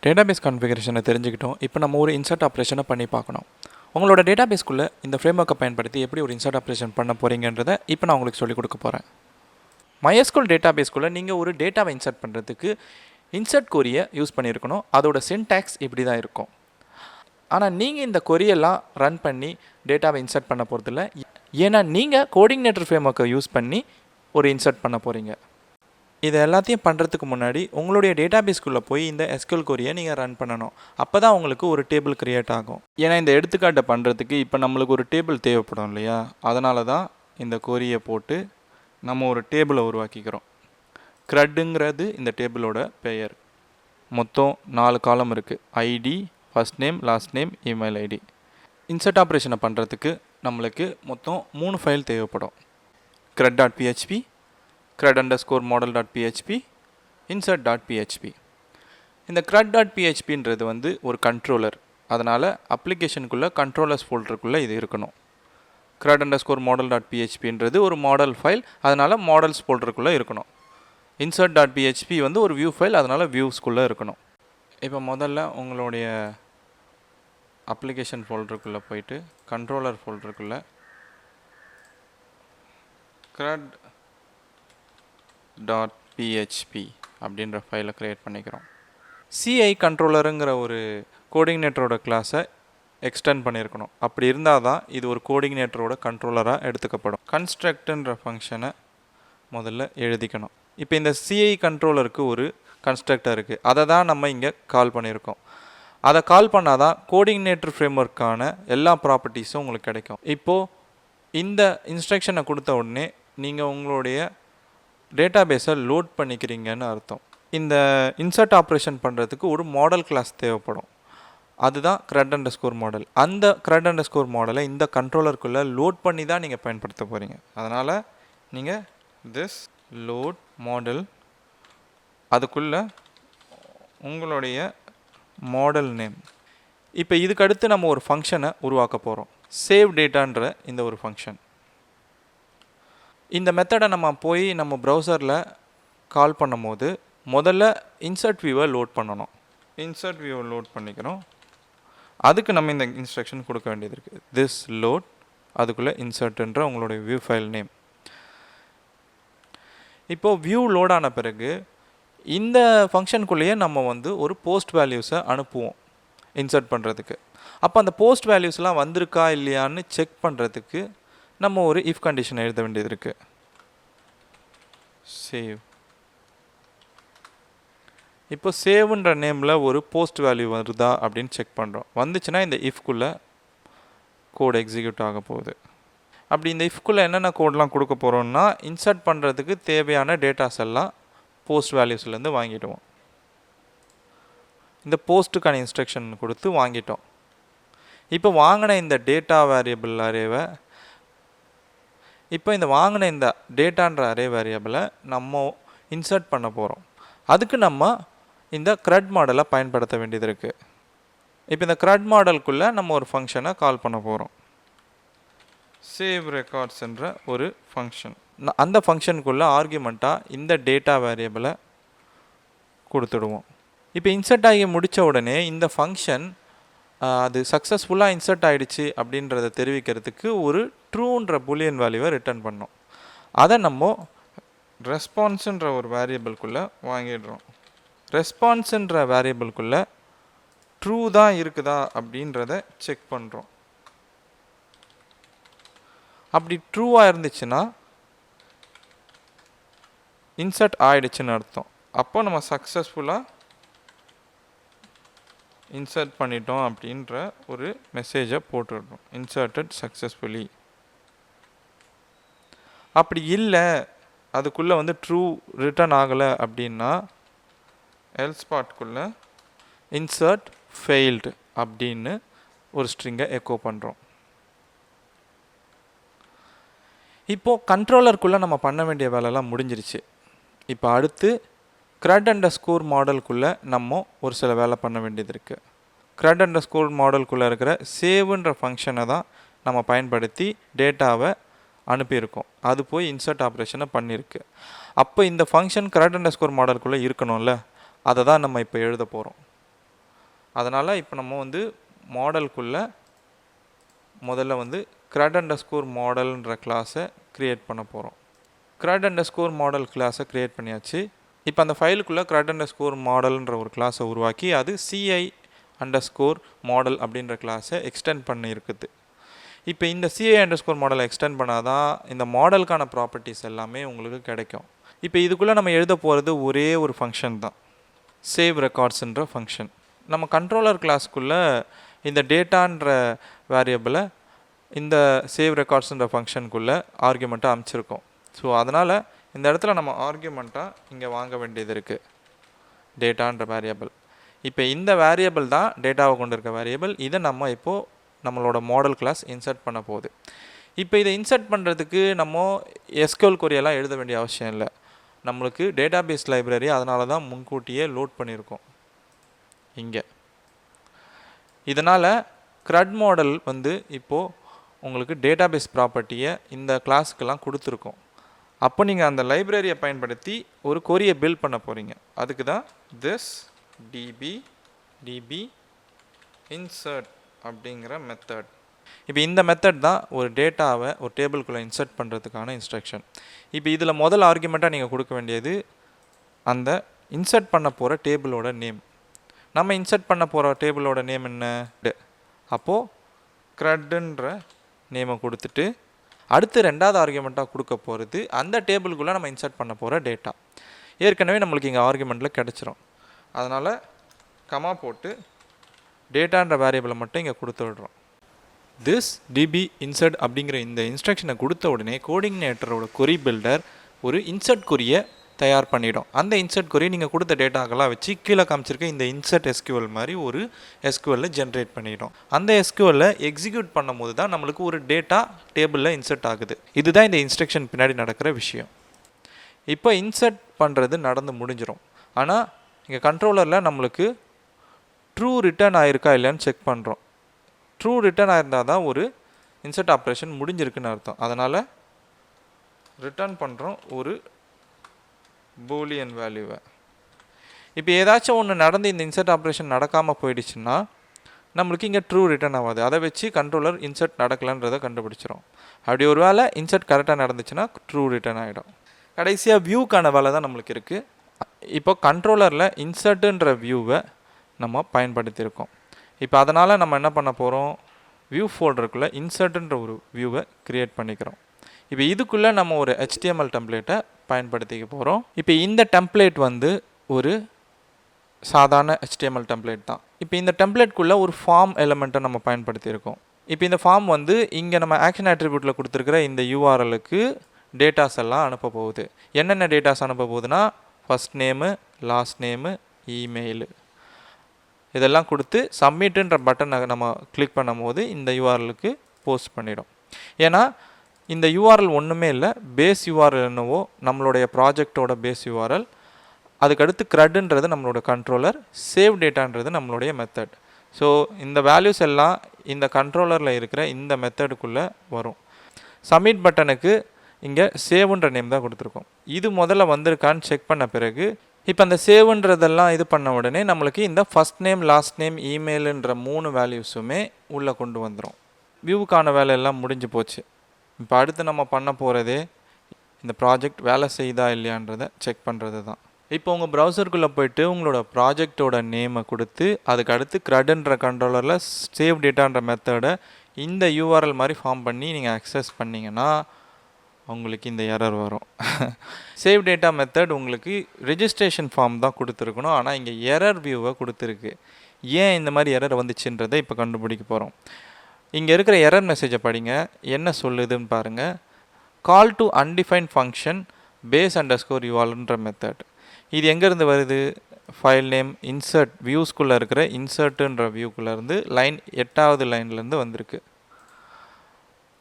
Database கான்ஃபிகரேஷனை தெரிஞ்சுக்கிட்டோம். இப்போ நம்ம ஒரு இன்சர்ட் ஆப்ரேஷனை பண்ணி பார்க்கணும். உங்களோட டேட்டாபேஸ்க்குள்ளே இந்த ஃப்ரேம்வொர்க்கை பயன்படுத்தி எப்படி ஒரு இன்சர்ட் ஆப்ரேஷன் பண்ண போகிறீங்கன்றதை இப்போ நான் உங்களுக்கு சொல்லிக் கொடுக்க போகிறேன். MySQL டேட்டாபேஸ்க்குள்ளே நீங்கள் ஒரு டேட்டாவை இன்சர்ட் பண்ணுறதுக்கு இன்சர்ட் கொரியை யூஸ் பண்ணியிருக்கணும். அதோட சின்டாக்ஸ் இப்படி தான் இருக்கும். ஆனால் நீங்கள் இந்த கொரியெல்லாம் ரன் பண்ணி டேட்டாவை இன்சர்ட் பண்ண போகிறதில்ல. ஏன்னா நீங்கள் CodeIgniter ஃப்ரேம்வொர்க்கை யூஸ் பண்ணி ஒரு இன்சர்ட் பண்ண போகிறீங்க. இது எல்லாத்தையும் பண்ணுறதுக்கு முன்னாடி உங்களுடைய டேட்டாபேஸ்க்குள்ளே போய் இந்த SQL கொரியை நீங்கள் ரன் பண்ணணும். அப்போ தான் உங்களுக்கு ஒரு டேபிள் க்ரியேட் ஆகும். ஏன்னா இந்த எடுத்துக்காட்டை பண்ணுறதுக்கு இப்போ நம்மளுக்கு ஒரு டேபிள் தேவைப்படும் இல்லையா? அதனால தான் இந்த கொரியை போட்டு நம்ம ஒரு டேபிளை உருவாக்கிக்கிறோம். க்ரட்டுங்கிறது இந்த டேபிளோட பெயர். மொத்தம் 4 காலம் இருக்குது. ID, first name, last name, email ID. Insert ஆப்ரேஷனை பண்ணுறதுக்கு நம்மளுக்கு மொத்தம் 3 ஃபைல் தேவைப்படும். crud.php, crud_model.php, insert.php. இந்த crud.phpன்றது வந்து ஒரு கண்ட்ரோலர். அதனால் அப்ளிகேஷனுக்குள்ளே கண்ட்ரோலர்ஸ் ஃபோல்டருக்குள்ளே இது இருக்கணும். crud_model.phpன்றது ஒரு மாடல் ஃபைல். அதனால் மாடல்ஸ் ஃபோல்டருக்குள்ளே இருக்கணும். insert.php வந்து ஒரு வியூ ஃபைல். அதனால் வியூஸ்குள்ளே இருக்கணும். இப்போ முதல்ல உங்களுடைய அப்ளிகேஷன் ஃபோல்டருக்குள்ளே போயிட்டு கண்ட்ரோலர் ஃபோல்டருக்குள்ளே crud.php அப்படின்ற ஃபைலை க்ரியேட் பண்ணிக்கிறோம். CI கண்ட்ரோலருங்கிற ஒரு கோடிங்னேட்டரோட கிளாஸை எக்ஸ்டெண்ட் பண்ணியிருக்கணும். அப்படி இருந்தால் தான் இது ஒரு கோடிங்னேட்டரோட கண்ட்ரோலராக எடுத்துக்கப்படும். கன்ஸ்ட்ரக்ட்ன்ற ஃபங்க்ஷனை முதல்ல எழுதிக்கணும். இப்போ இந்த CI கண்ட்ரோலருக்கு ஒரு கன்ஸ்ட்ரக்டர் இருக்குது. அதை தான் நம்ம இங்கே கால் பண்ணியிருக்கோம். அதை கால் பண்ணால் தான் கோடிங்னேட்டர் ஃப்ரேம்வொர்க்கான எல்லா ப்ராப்பர்ட்டிஸும் உங்களுக்கு கிடைக்கும். இப்போது இந்த இன்ஸ்ட்ரக்ஷனை கொடுத்த உடனே நீங்கள் உங்களுடைய டேட்டாபேஸை லோட் பண்ணிக்கிறீங்கன்னு அர்த்தம். இந்த இன்சர்ட் ஆப்ரேஷன் பண்ணுறதுக்கு ஒரு மாடல் கிளாஸ் தேவைப்படும். அதுதான் crud_model. அந்த crud_model இந்த கண்ட்ரோலருக்குள்ளே லோட் பண்ணி தான் நீங்கள் பயன்படுத்த போகிறீங்க. அதனால் நீங்கள் திஸ் லோட் மாடல் அதுக்குள்ளே உங்களுடைய மாடல் நேம். இப்போ இதுக்கு அடுத்து நம்ம ஒரு ஃபங்க்ஷனை உருவாக்க போகிறோம். சேவ் டேட்டான்ற இந்த ஒரு ஃபங்க்ஷன். இந்த மெத்தடை நம்ம போய் நம்ம ப்ரௌசரில் கால் பண்ணும் போது முதல்ல இன்சர்ட் வியூவை லோட் பண்ணணும். இன்சர்ட் வியூவை லோட் பண்ணிக்கிறோம். அதுக்கு நம்ம இந்த இன்ஸ்ட்ரக்ஷன் கொடுக்க வேண்டியது இருக்குது. திஸ் லோட் அதுக்குள்ளே இன்சர்ட்ன்ற உங்களுடைய வியூ ஃபைல் நேம். இப்போது வியூ லோட் ஆன பிறகு இந்த ஃபங்க்ஷனுக்குள்ளேயே நம்ம வந்து ஒரு போஸ்ட் வேல்யூஸை அனுப்புவோம் இன்சர்ட் பண்ணுறதுக்கு. அப்போ அந்த போஸ்ட் வேல்யூஸ்லாம் வந்திருக்கா இல்லையான்னு செக் பண்ணுறதுக்கு நம்ம ஒரு இஃப் கண்டிஷன் எழுத வேண்டியது இருக்குது. சேவ். இப்போ சேவ்ன்ற நேமில் ஒரு போஸ்ட் வேல்யூ வருதா அப்படின்னு செக் பண்ணுறோம். வந்துச்சுன்னா இந்த இஃப்குள்ளே கோட் எக்ஸிக்யூட் ஆக போகுது. அப்படி இந்த இஃப்குள்ளே என்னென்ன கோட்லாம் கொடுக்க போகிறோம்னா இன்சர்ட் பண்ணுறதுக்கு தேவையான டேட்டாஸ் எல்லாம் போஸ்ட் வேல்யூஸ்லேருந்து வாங்கிடுவோம். இந்த போஸ்ட்டுக்கான இன்ஸ்ட்ரக்ஷன் கொடுத்து வாங்கிட்டோம். இப்போ வாங்கின இந்த டேட்டா வேரியபிள் அரேவை இப்போ இந்த வாங்கின இந்த டேட்டான்ற அரே வேரியபிளை நம்ம இன்சர்ட் பண்ண போகிறோம். அதுக்கு நம்ம இந்த CRUD மாடலை பயன்படுத்த வேண்டியது இருக்குது. இப்போ இந்த CRUD மாடலுக்குள்ளே நம்ம ஒரு ஃபங்க்ஷனை கால் பண்ண போகிறோம். சேவ் ரெக்கார்ட்ஸ்ன்ற ஒரு ஃபங்க்ஷன். அந்த ஃபங்க்ஷனுக்குள்ளே ஆர்குமெண்ட்டாக இந்த டேட்டா வேரியபிளை கொடுத்துடுவோம். இப்போ இன்சர்ட் ஆகி முடித்த உடனே இந்த ஃபங்க்ஷன் அது சக்ஸஸ்ஃபுல்லாக இன்சர்ட் ஆகிடுச்சு அப்படின்றத தெரிவிக்கிறதுக்கு ஒரு ட்ரூன்ற பூலியன் வேல்யூவை ரிட்டர்ன் பண்ணோம். அதை நம்ம ரெஸ்பான்ஸுன்ற ஒரு வேரியபிள்குள்ளே வாங்கிடுறோம். ரெஸ்பான்ஸுன்ற வேரியபிள்குள்ளே ட்ரூ தான் இருக்குதா அப்படின்றத செக் பண்ணுறோம். அப்படி ட்ரூவாக இருந்துச்சுன்னா இன்சர்ட் ஆகிடுச்சுன்னு அர்த்தம். அப்போ நம்ம சக்ஸஸ்ஃபுல்லாக இன்சர்ட் பண்ணிட்டோம் அப்படின்ற ஒரு மெசேஜை போட்டுடுறோம். Inserted successfully. அப்படி இல்லை அதுக்குள்ளே வந்து ட்ரூ ரிட்டர்ன் ஆகலை அப்படின்னா எல்ஸ் பார்ட்குள்ளே இன்சர்ட் ஃபெயில்டு அப்படின்னு ஒரு ஸ்ட்ரிங்கை எக்கோ பண்ணுறோம். இப்போது கண்ட்ரோலருக்குள்ளே நம்ம பண்ண வேண்டிய வேலைலாம் முடிஞ்சிருச்சு. இப்போ அடுத்து crud_model நம்ம ஒரு சில வேலை பண்ண வேண்டியது இருக்குது. crud_model இருக்கிற சேவ்ன்ற ஃபங்க்ஷனை தான் நம்ம பயன்படுத்தி டேட்டாவை அனுப்பியிருக்கோம். அது போய் இன்சர்ட் ஆப்ரேஷனை பண்ணியிருக்கு. அப்போ இந்த ஃபங்க்ஷன் crud_model இருக்கணும்ல, அதை தான் நம்ம இப்போ எழுத போகிறோம். அதனால் இப்போ நம்ம வந்து மாடலுக்குள்ளே முதல்ல வந்து CRUD_model கிளாஸை க்ரியேட் பண்ண போகிறோம். CRUD_model கிளாஸை க்ரியேட் பண்ணியாச்சு. இப்போ அந்த ஃபைலுக்குள்ளே CRUD_model ஒரு கிளாஸை உருவாக்கி அது CI_model அப்படின்ற கிளாஸை எக்ஸ்டெண்ட் பண்ணியிருக்குது. இப்போ இந்த CI_model எக்ஸ்டெண்ட் பண்ணாதான் இந்த மாடலுக்கான ப்ராப்பர்ட்டிஸ் எல்லாமே உங்களுக்கு கிடைக்கும். இப்போ இதுக்குள்ளே நம்ம எழுத போகிறது ஒரே ஒரு ஃபங்க்ஷன் தான், சேவ் ரெக்கார்ட்ஸ்ன்ற ஃபங்க்ஷன். நம்ம கண்ட்ரோலர் கிளாஸ்க்குள்ளே இந்த டேட்டான்ற வேரியபிளை இந்த சேவ் ரெக்கார்ட்ஸ்ன்ற ஃபங்க்ஷனுக்குள்ளே ஆர்குமெண்ட்டாக அமைச்சிருக்கோம். ஸோ அதனால் இந்த இடத்துல நம்ம ஆர்குமெண்ட்டாக இங்கே வாங்க வேண்டியது இருக்குது, டேட்டான்ற வேரியபிள். இப்போ இந்த வேரியபிள் தான் டேட்டாவை கொண்டு இருக்க வேரியபிள். இதை நம்ம இப்போது நம்மளோட மாடல் கிளாஸ் இன்சர்ட் பண்ண போகுது. இப்போ இதை இன்சர்ட் பண்ணுறதுக்கு நம்ம SQL கொரியெல்லாம் எழுத வேண்டிய அவசியம் இல்லை. நம்மளுக்கு டேட்டாபேஸ் லைப்ரரி அதனால தான் முன்கூட்டியே லோட் பண்ணியிருக்கோம் இங்கே. இதனால் CRUD மாடல் வந்து இப்போது உங்களுக்கு டேட்டாபேஸ் ப்ராப்பர்ட்டியை இந்த கிளாஸுக்கெல்லாம் கொடுத்துருக்கோம். அப்போ நீங்கள் அந்த லைப்ரரியை பயன்படுத்தி ஒரு கொரியை பில்ட் பண்ண போகிறீங்க. அதுக்கு தான் this db insert அப்படிங்கிற மெத்தட். இப்போ இந்த மெத்தட் தான் ஒரு டேட்டாவை ஒரு டேபிளுக்குள்ளே இன்சர்ட் பண்ணுறதுக்கான இன்ஸ்ட்ரக்ஷன். இப்போ இதில் முதல் ஆர்குமெண்ட்டாக நீங்கள் கொடுக்க வேண்டியது அந்த இன்சர்ட் பண்ண போகிற டேபிளோட நேம். நம்ம இன்சர்ட் பண்ண போகிற டேபிளோட நேம் என்ன? அப்போது CRUDன்ற நேமை கொடுத்துட்டு அடுத்து ரெண்டாவது ஆர்குமெண்ட்டாக கொடுக்க போகிறது அந்த டேபிளுக்குள்ளே நம்ம இன்சர்ட் பண்ண போகிற டேட்டா. ஏற்கனவே நம்மளுக்கு இங்கே ஆர்குமெண்ட்டில் கிடச்சிரும். அதனால் கமா போட்டு டேட்டான்ற வேரியபிளை மட்டும் இங்கே கொடுத்து விடுறோம். this db insert அப்படிங்கிற இந்த இன்ஸ்ட்ரக்ஷனை கொடுத்த உடனே கோடிங்னேட்டரோட கொரி பில்டர் ஒரு இன்சர்ட் கொரியை தயார் பண்ணிடும். அந்த இன்சர்ட் கொரி நீங்கள் கொடுத்த டேட்டாக்கெல்லாம் வச்சு கீழே காமிச்சிருக்க இந்த இன்சர்ட் SQL மாதிரி ஒரு SQL ஜென்ரேட் பண்ணிடும். அந்த SQL எக்ஸிக்யூட் பண்ணும்போது தான் நம்மளுக்கு ஒரு டேட்டா டேபிளில் இன்சர்ட் ஆகுது. இதுதான் இந்த இன்ஸ்ட்ரக்ஷன் பின்னாடி நடக்கிற விஷயம். இப்போ இன்சர்ட் பண்ணுறது நடந்து முடிஞ்சிடும். ஆனால் இங்கே கண்ட்ரோலரில் நம்மளுக்கு ட்ரூ ரிட்டர்ன் ஆயிருக்கா இல்லையான்னு செக் பண்ணுறோம். ட்ரூ ரிட்டர்ன் ஆயிருந்தால் தான் ஒரு இன்சர்ட் ஆப்ரேஷன் முடிஞ்சிருக்குன்னு அர்த்தம். அதனால் ரிட்டர்ன் பண்ணுறோம் ஒரு பூலியன் வேல்யூவை. இப்போ ஏதாச்சும் ஒன்று நடந்து இந்த இன்சர்ட் ஆப்ரேஷன் நடக்காமல் போயிடுச்சுன்னா நம்மளுக்கு இங்கே ட்ரூ ரிட்டர்ன் ஆகாது. அதை வச்சு கண்ட்ரோலர் இன்சர்ட் நடக்கலன்றதை கண்டுபிடிச்சிடும். அப்படி ஒரு வேளை இன்சர்ட் கரெக்டாக நடந்துச்சுன்னா ட்ரூ ரிட்டர்ன் ஆகிடும். கடைசியாக வியூக்கான வேலை தான் நம்மளுக்கு இருக்குது. இப்போ கண்ட்ரோலரில் இன்சர்ட்டுன்ற வியூவை நம்ம பயன்படுத்தியிருக்கோம். இப்போ அதனால் நம்ம என்ன பண்ண போகிறோம், வியூ ஃபோல்டருக்குள்ளே இன்சர்ட்டுன்ற ஒரு வியூவை க்ரியேட் பண்ணிக்கிறோம். இப்போ இதுக்குள்ளே நம்ம ஒரு HTML டெம்ப்ளேட்டை பயன்படுத்திக்க போகிறோம். இப்போ இந்த டெம்ப்ளேட் வந்து ஒரு சாதாரண HTML டெம்ப்ளேட் தான். இப்போ இந்த டெம்ப்ளேட்குள்ளே ஒரு ஃபார்ம் எலிமெண்ட்டை நம்ம பயன்படுத்தியிருக்கோம். இப்போ இந்த ஃபார்ம் வந்து இங்கே நம்ம ஆக்ஷன் அட்ரிபியூட்டில் கொடுத்துருக்கிற இந்த URLக்கு டேட்டாஸ் எல்லாம் அனுப்ப போகுது. என்னென்ன டேட்டாஸ் அனுப்ப போகுதுன்னா first name, last name, email இதெல்லாம் கொடுத்து சப்மிட்டுன்ற பட்டனை நம்ம கிளிக் பண்ணும்போது இந்த URLக்கு போஸ்ட் பண்ணிடும். ஏன்னா இந்த URL ஒன்றுமே இல்லை, பேஸ் URL என்னவோ நம்மளுடைய ப்ராஜெக்டோட பேஸ் URL. அதுக்கடுத்து CRUDன்றது நம்மளோட கண்ட்ரோலர், சேவ் டேட்டான்றது நம்மளுடைய மெத்தட். ஸோ இந்த வேல்யூஸ் எல்லாம் இந்த கண்ட்ரோலரில் இருக்கிற இந்த மெத்தடுக்குள்ளே வரும். சப்மிட் பட்டனுக்கு இங்கே சேவ்ன்ற நேம் தான் கொடுத்துருக்கோம். இது முதல்ல வந்திருக்கான்னு செக் பண்ண பிறகு இப்போ அந்த சேவ்ன்றதெல்லாம் இது பண்ண உடனே நம்மளுக்கு இந்த ஃபஸ்ட் நேம், லாஸ்ட் நேம், இமெயிலுன்ற 3 வேல்யூஸுமே உள்ளே கொண்டு வந்துடும். வியூவுக்கான வேலை எல்லாம் முடிஞ்சு போச்சு. இப்போ அடுத்து நம்ம பண்ண போகிறதே இந்த ப்ராஜெக்ட் வேலை செய்யுதா இல்லையான்றதை செக் பண்ணுறது தான். இப்போ உங்கள் ப்ரௌசருக்குள்ளே போய்ட்டு உங்களோட ப்ராஜெக்டோட நேமை கொடுத்து அதுக்கு அடுத்து CRUDன்ற கண்ட்ரோலரில் சேவ் டேட்டான்ற மெத்தடை இந்த URL மாதிரி ஃபார்ம் பண்ணி நீங்கள் அக்சஸ் பண்ணிங்கன்னா உங்களுக்கு இந்த எரர் வரும். சேவ் டேட்டா மெத்தட் உங்களுக்கு ரெஜிஸ்ட்ரேஷன் ஃபார்ம் தான் கொடுத்துருக்கணும், ஆனால் இங்கே எரர் வியூவை கொடுத்துருக்கு. ஏன் இந்த மாதிரி எரர் வந்துச்சுன்றதை இப்போ கண்டுபிடிக்க போகிறோம். இங்கே இருக்கிற எரர் மெசேஜை படிங்க, என்ன சொல்லுதுன்னு பாருங்கள். கால் டு அன்டிஃபைன்ட் ஃபங்க்ஷன் base_URLன்ற மெத்தட். இது எங்கேருந்து வருது? ஃபைல் நேம் இன்சர்ட் வியூஸ்குள்ளே இருக்கிற இன்சர்ட்டுன்ற வியூக்குள்ளேருந்து லைன் 8வது லைன்லேருந்து வந்திருக்கு.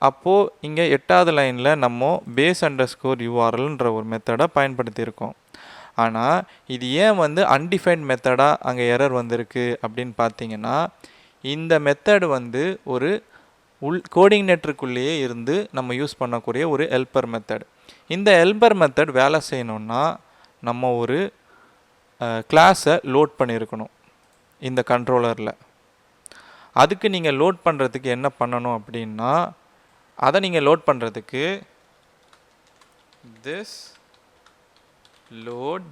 அப்போது இங்கே 8வது லைனில் நம்ம base_URLன்ற ஒரு மெத்தடை பயன்படுத்தியிருக்கோம். ஆனால் இது ஏன் வந்து அன்டிஃபைன்ட் மெத்தடாக அங்கே எரர் வந்திருக்கு அப்படின்னு பார்த்தீங்கன்னா, இந்த மெத்தடு வந்து ஒரு கோடிங்னேட்டருக்குள்ளேயே இருந்து நம்ம யூஸ் பண்ணக்கூடிய ஒரு ஹெல்ப்பர் மெத்தட். இந்த ஹெல்ப்பர் மெத்தட் வேலை செய்யணுன்னா நம்ம ஒரு கிளாஸை லோட் பண்ணியிருக்கணும். இந்த கண்ட்ரோலரில். அதுக்கு நீங்கள் லோட் பண்ணுறதுக்கு என்ன பண்ணணும் அப்படின்னா, அதை நீங்கள் லோட் பண்ணுறதுக்கு this load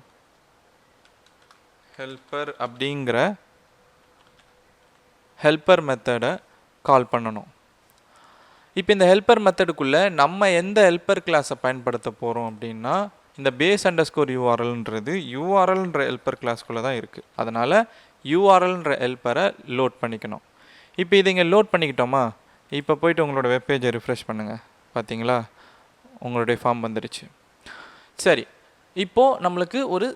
helper அப்படிங்கிற ஹெல்ப்பர் மெத்தடை கால் பண்ணணும். இப்போ இந்த ஹெல்ப்பர் மெத்தடுக்குள்ளே நம்ம எந்த ஹெல்ப்பர் கிளாஸை பயன்படுத்த போகிறோம் அப்படின்னா, இந்த பேஸ் அண்டர்ஸ்கோர் யூஆர்எல்ன்றது யூஆர்எல்ன்ற ஹெல்ப்பர் கிளாஸ்க்குள்ளே தான் இருக்குது. அதனால் யூஆர்எல்ன்ற ஹெல்ப்பரை லோட் பண்ணிக்கணும். இப்போ இதை இங்கே லோட் பண்ணிக்கிட்டோமா, இப்போ போய்ட்டு உங்களோட வெப்பேஜை ரிஃப்ரெஷ் பண்ணுங்கள். பார்த்தீங்களா, உங்களுடைய ஃபார்ம் வந்துடுச்சு. சரி, இப்போது நம்மளுக்கு ஒரு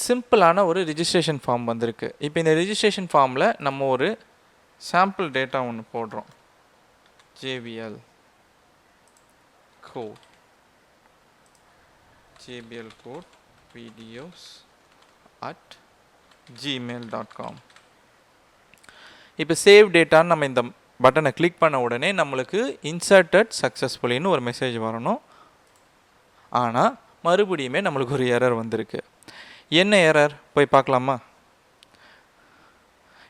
சிம்பிளான ஒரு ரிஜிஸ்ட்ரேஷன் ஃபார்ம் வந்திருக்கு. இப்போ இந்த ரிஜிஸ்ட்ரேஷன் ஃபார்மில் நம்ம ஒரு சாம்பிள் டேட்டா ஒன்று போடுறோம். JBL code videos at gmail.com. இப்போ சேவ் டேட்டான்னு நம்ம இந்த பட்டனை கிளிக் பண்ண உடனே நம்மளுக்கு இன்சர்ட்டட் சக்ஸஸ்ஃபுல்லின்னு ஒரு மெசேஜ் வரணும். ஆனால் மறுபடியுமே நம்மளுக்கு ஒரு எரர் வந்திருக்கு. என்ன எரர் போய் பார்க்கலாமா?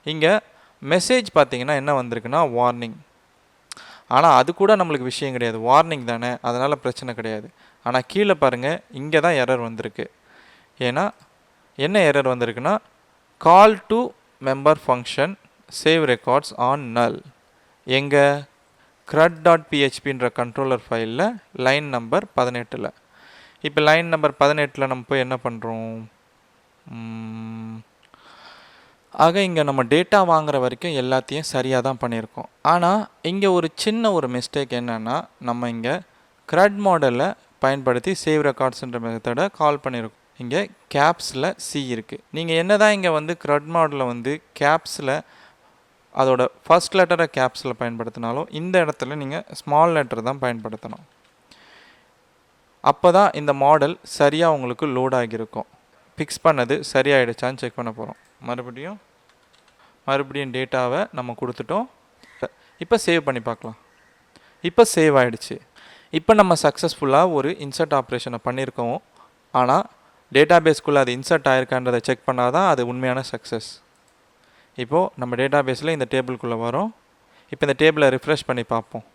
இங்கே மெசேஜ் பார்த்தீங்கன்னா என்ன வந்திருக்குன்னா வார்னிங். ஆனால் அது கூட நம்மளுக்கு விஷயம் கிடையாது, வார்னிங் தானே, அதனால் பிரச்சனை கிடையாது. ஆனால் கீழே பாருங்கள், இங்கே தான் எரர் வந்திருக்கு. ஏன்னா என்ன எரர் வந்திருக்குன்னா, call to member function save records on நல். எங்கே crud.phpன்ற கண்ட்ரோலர் ஃபைலில் லைன் நம்பர் 18. இப்போ லைன் நம்பர் 18 நம்ம போய் என்ன பண்ணுறோம்? ஆக இங்கே நம்ம டேட்டா வாங்குற வரைக்கும் எல்லாத்தையும் சரியாக தான் பண்ணியிருக்கோம். ஆனால் இங்கே ஒரு சின்ன ஒரு மிஸ்டேக் என்னென்னா, நம்ம இங்கே CRUD மாடலை பயன்படுத்தி சேவ் ரெக்கார்ட்ஸ்ன்ற மெத்தடை கால் பண்ணியிருக்கோம். இங்கே கேப்ஸில் சி இருக்குது. நீங்கள் என்ன தான் இங்கே வந்து CRUD மாடலில் வந்து கேப்ஸில் அதோட ஃபர்ஸ்ட் லெட்டரை கேப்ஸில் பயன்படுத்தினாலும் இந்த இடத்துல நீங்கள் ஸ்மால் லெட்டர் தான் பயன்படுத்தணும். அப்போ தான் இந்த மாடல் சரியாக உங்களுக்கு லோட் ஆகியிருக்கும். ஃபிக்ஸ் பண்ணது சரியாயிடுச்சான்னு செக் பண்ண போகிறோம். மறுபடியும் டேட்டாவை நம்ம கொடுத்துட்டோம். இப்போ சேவ் பண்ணி பார்க்கலாம். இப்போ சேவ் ஆகிடுச்சு. இப்போ நம்ம சக்ஸஸ்ஃபுல்லாக ஒரு இன்சர்ட் ஆப்ரேஷனை பண்ணியிருக்கோம். ஆனால் டேட்டாபேஸ்க்குள்ளே அது இன்சர்ட் ஆகிருக்கான்றதை செக் பண்ணால் தான் அது உண்மையான சக்ஸஸ். இப்போது நம்ம டேட்டாபேஸில் இந்த டேபிளுக்குள்ளே வரோம். இப்போ இந்த டேபிளை ரிஃப்ரெஷ் பண்ணி பார்ப்போம்.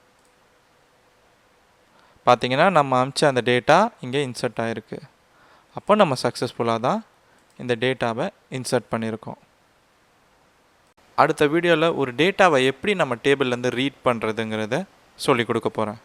பார்த்தீங்கன்னா நம்ம அமிச்ச அந்த டேட்டா இங்கே இன்சர்ட் ஆகிருக்கு. அப்போ நம்ம சக்ஸஸ்ஃபுல்லாக தான் இந்த டேட்டாவை இன்சர்ட் பண்ணியிருக்கோம். அடுத்த வீடியோவில் ஒரு டேட்டாவை எப்படி நம்ம டேபிள்லேருந்து ரீட் பண்ணுறதுங்கிறத சொல்லிக் கொடுக்க போகிறேன்.